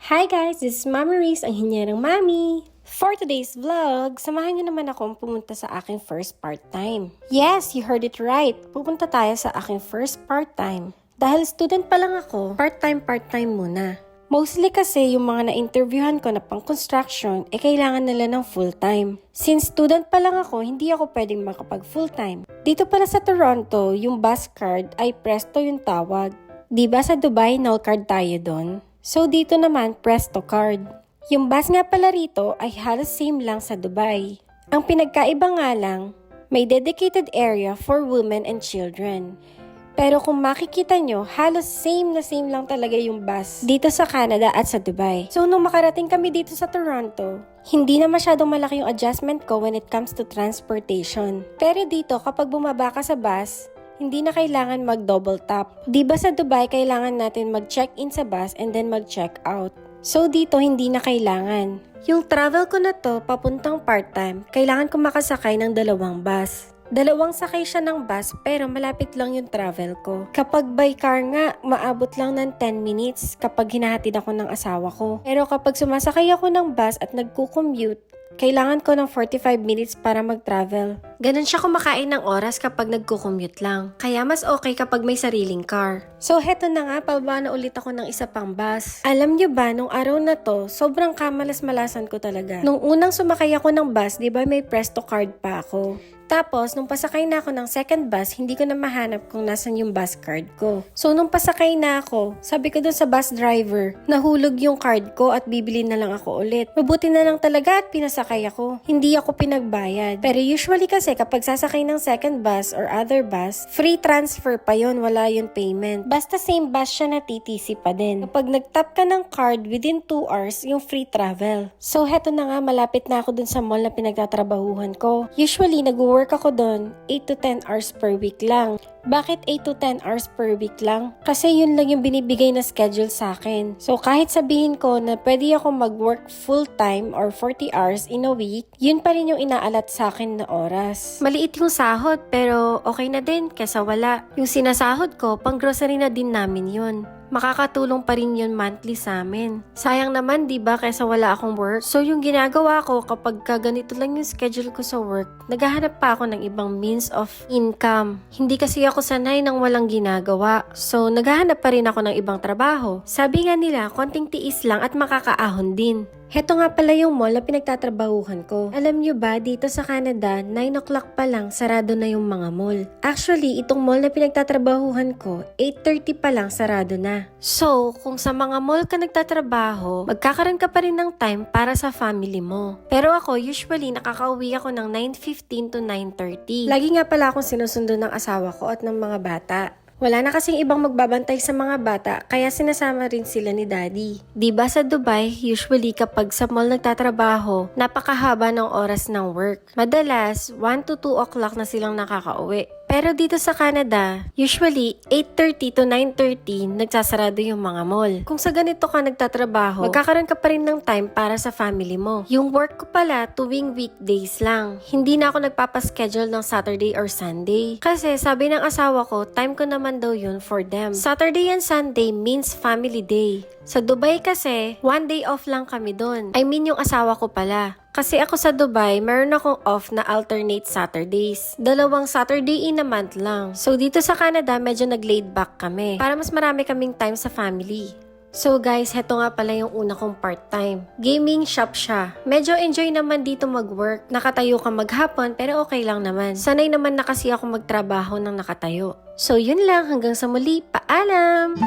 Hi guys, this is Mami Reese, ang hinyerang mami. For today's vlog, samahan niyo naman akong pumunta sa aking first part-time. Yes, you heard it right. Pupunta tayo sa aking first part-time. Dahil student pa lang ako, part-time muna. Mostly kasi yung mga na-interviewhan ko na pang-construction, kailangan nila ng full-time. Since student pa lang ako, hindi ako pwedeng makapag full-time. Dito pala sa Toronto, yung bus card ay Presto yung tawag. Diba sa Dubai, no card tayo doon? So dito naman, Presto card. Yung bus nga pala rito ay halos same lang sa Dubai. Ang pinagkaiba nga lang, may dedicated area for women and children. Pero kung makikita nyo, halos same na same lang talaga yung bus dito sa Canada at sa Dubai. So nung makarating kami dito sa Toronto, hindi na masyadong malaki yung adjustment ko when it comes to transportation. Pero dito, kapag bumaba ka sa bus, hindi na kailangan mag-double tap. Diba sa Dubai, kailangan natin mag-check-in sa bus and then mag-check out. So dito, hindi na kailangan. Yung travel ko na to, papuntang part-time, kailangan ko makasakay ng 2 bus. 2 sakay siya ng bus pero malapit lang yung travel ko. Kapag by car nga, maabot lang ng 10 minutes kapag hinahatid ako ng asawa ko. Pero kapag sumasakay ako ng bus at nagko-commute, kailangan ko ng 45 minutes para mag-travel. Ganun siya kumakain ng oras kapag nagko-commute lang. Kaya mas okay kapag may sariling car. So heto na nga, pababa na ulit ako ng isa pang bus. Alam nyo ba, nung araw na to, sobrang kamalas-malasan ko talaga. Nung unang sumakay ako ng bus, di ba may Presto card pa ako? Tapos, nung pasakay na ako ng second bus, hindi ko na mahanap kung nasan yung bus card ko. So, nung pasakay na ako, sabi ko dun sa bus driver, nahulog yung card ko at bibili na lang ako ulit. Mabuti na lang talaga at pinasakay ako. Hindi ako pinagbayad. Pero usually kasi kapag sasakay ng second bus or other bus, free transfer pa yon, wala yung payment. Basta same bus siya na TTC pa din. Kapag nag-tap ka ng card within 2 hours, yung free travel. So, heto na nga, malapit na ako dun sa mall na pinagtatrabahuhan ko. Usually, nag-work ako doon 8 to 10 hours per week lang. Bakit 8 to 10 hours per week lang? Kasi yun lang yung binibigay na schedule sa akin. So kahit sabihin ko na pwede ako mag-work full-time or 40 hours in a week, yun pa rin yung inaalat sa akin na oras. Maliit yung sahod pero okay na din kesa wala. Yung sinasahod ko, pang grocery na din namin yun. Makakatulong pa rin yun monthly sa amin. Sayang naman, di ba, kaysa wala akong work? So, yung ginagawa ko kapag ganito lang yung schedule ko sa work, naghahanap pa ako ng ibang means of income. Hindi kasi ako sanay ng walang ginagawa. So, naghahanap pa rin ako ng ibang trabaho. Sabi nga nila, konting tiis lang at makakaahon din. Heto nga pala yung mall na pinagtatrabahuhan ko. Alam nyo ba, dito sa Canada, 9 o'clock pa lang, sarado na yung mga mall. Actually, itong mall na pinagtatrabahuhan ko, 8:30 pa lang, sarado na. So, kung sa mga mall ka nagtatrabaho, magkakaroon ka pa rin ng time para sa family mo. Pero ako, usually, nakakauwi ako ng 9:15 to 9:30. Lagi nga pala akong sinusundo ng asawa ko at ng mga bata. Wala na kasing ibang magbabantay sa mga bata, kaya sinasama rin sila ni Daddy. Diba sa Dubai, usually kapag sa mall nagtatrabaho, napakahaba ng oras ng work. Madalas, 1 to 2 o'clock na silang nakakauwi. Pero dito sa Canada, usually 8:30 to 9:30 nagsasarado yung mga mall. Kung sa ganito ka nagtatrabaho, magkakaroon ka pa rin ng time para sa family mo. Yung work ko pala tuwing weekdays lang. Hindi na ako nagpapaschedule ng Saturday or Sunday. Kasi sabi ng asawa ko, time ko naman daw yun for them. Saturday and Sunday means family day. Sa Dubai kasi, 1 day off lang kami doon. I mean yung asawa ko pala. Kasi ako sa Dubai, meron akong off na alternate Saturdays. 2 Saturday in a month lang. So dito sa Canada, medyo nag-laid back kami. Para mas marami kaming time sa family. So guys, heto nga pala yung una kong part-time. Gaming shop siya. Medyo enjoy naman dito mag-work. Nakatayo ka maghapon pero okay lang naman. Sanay naman na kasi ako magtrabaho ng nakatayo. So yun lang, hanggang sa muli. Paalam!